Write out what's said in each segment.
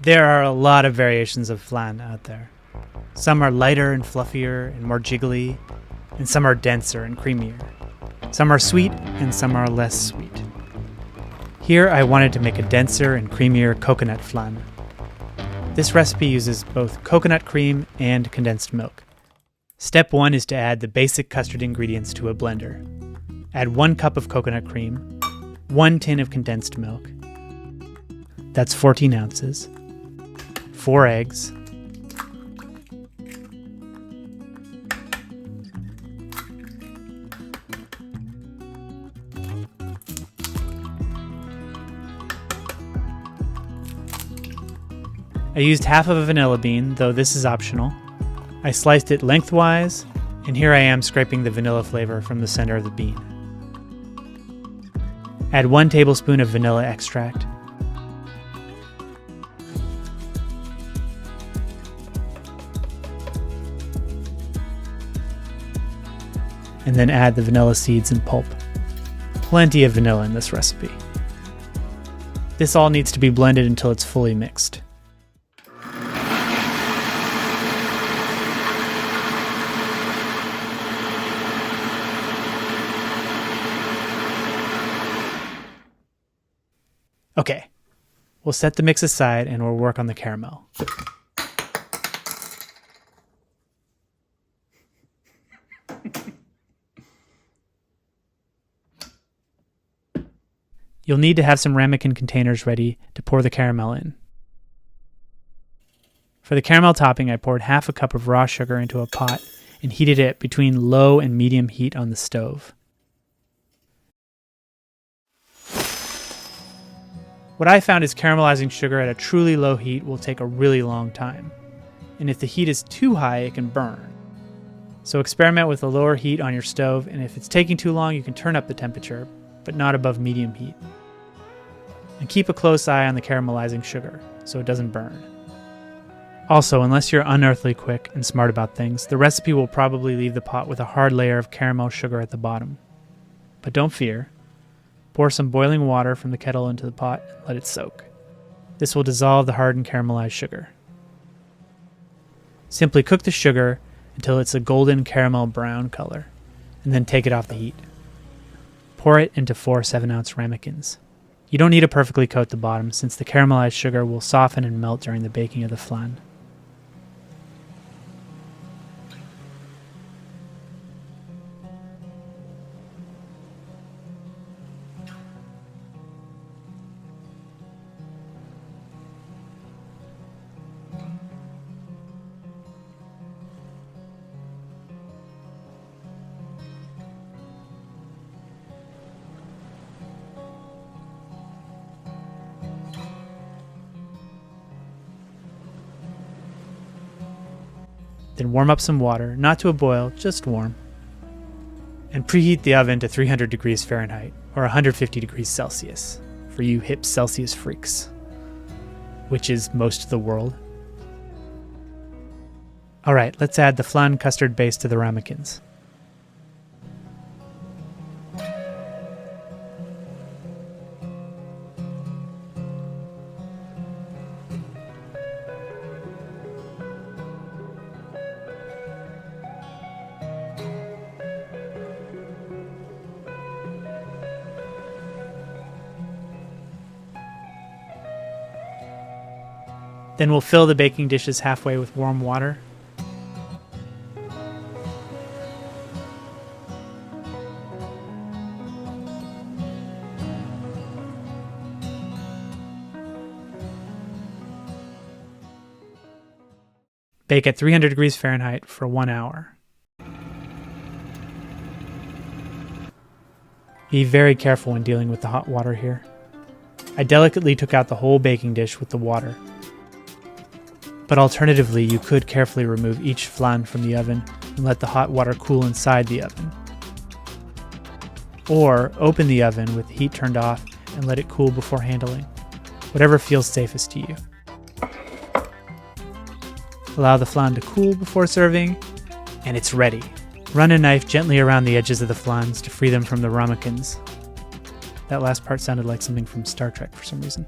There are a lot of variations of flan out there. Some are lighter and fluffier and more jiggly, and some are denser and creamier. Some are sweet and some are less sweet. Here I wanted to make a denser and creamier coconut flan. This recipe uses both coconut cream and condensed milk. Step 1 is to add the basic custard ingredients to a blender. Add 1 cup of coconut cream, 1 tin of condensed milk. That's 14 ounces. 4 eggs. I used half of a vanilla bean, though this is optional. I sliced it lengthwise, and here I am scraping the vanilla flavor from the center of the bean. Add 1 tablespoon of vanilla extract. And then add the vanilla seeds and pulp. Plenty of vanilla in this recipe. This all needs to be blended until it's fully mixed. Okay, we'll set the mix aside and we'll work on the caramel. You'll need to have some ramekin containers ready to pour the caramel in. For the caramel topping, I poured half a cup of raw sugar into a pot and heated it between low and medium heat on the stove. What I found is caramelizing sugar at a truly low heat will take a really long time. And if the heat is too high, it can burn. So experiment with a lower heat on your stove, and if it's taking too long, you can turn up the temperature, but not above medium heat. And keep a close eye on the caramelizing sugar, so it doesn't burn. Also, unless you're unearthly quick and smart about things, the recipe will probably leave the pot with a hard layer of caramel sugar at the bottom. But don't fear. Pour some boiling water from the kettle into the pot and let it soak. This will dissolve the hardened caramelized sugar. Simply cook the sugar until it's a golden caramel brown color, and then take it off the heat. Pour it into 4 7-ounce ramekins. You don't need to perfectly coat the bottom, since the caramelized sugar will soften and melt during the baking of the flan. Then warm up some water, not to a boil, just warm. And preheat the oven to 300 degrees Fahrenheit, or 150 degrees Celsius, for you hip Celsius freaks, which is most of the world. Alright, let's add the flan custard base to the ramekins. Then we'll fill the baking dishes halfway with warm water. Bake at 300 degrees Fahrenheit for 1 hour. Be very careful when dealing with the hot water here. I delicately took out the whole baking dish with the water. But alternatively, you could carefully remove each flan from the oven and let the hot water cool inside the oven. Or open the oven with the heat turned off and let it cool before handling, whatever feels safest to you. Allow the flan to cool before serving, and it's ready. Run a knife gently around the edges of the flans to free them from the ramekins. That last part sounded like something from Star Trek for some reason.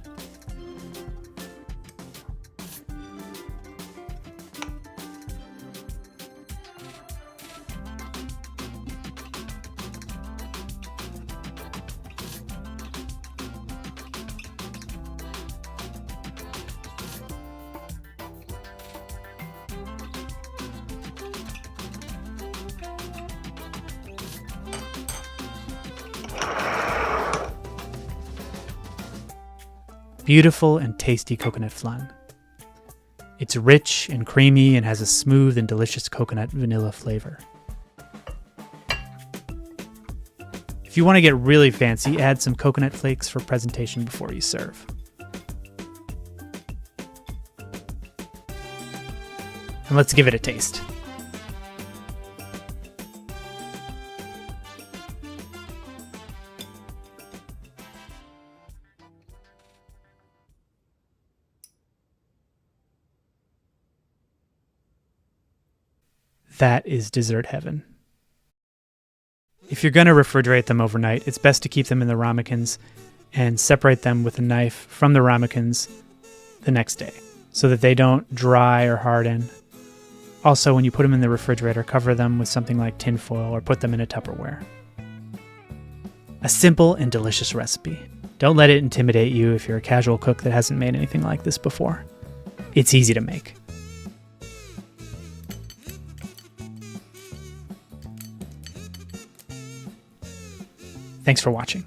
beautiful and tasty coconut flan. It's rich and creamy and has a smooth and delicious coconut vanilla flavor. If you want to get really fancy, add some coconut flakes for presentation before you serve. And let's give it a taste. That is dessert heaven. If you're going to refrigerate them overnight, it's best to keep them in the ramekins and separate them with a knife from the ramekins the next day so that they don't dry or harden. Also, when you put them in the refrigerator, cover them with something like tin foil or put them in a Tupperware. A simple and delicious recipe. Don't let it intimidate you if you're a casual cook that hasn't made anything like this before. It's easy to make. Thanks for watching.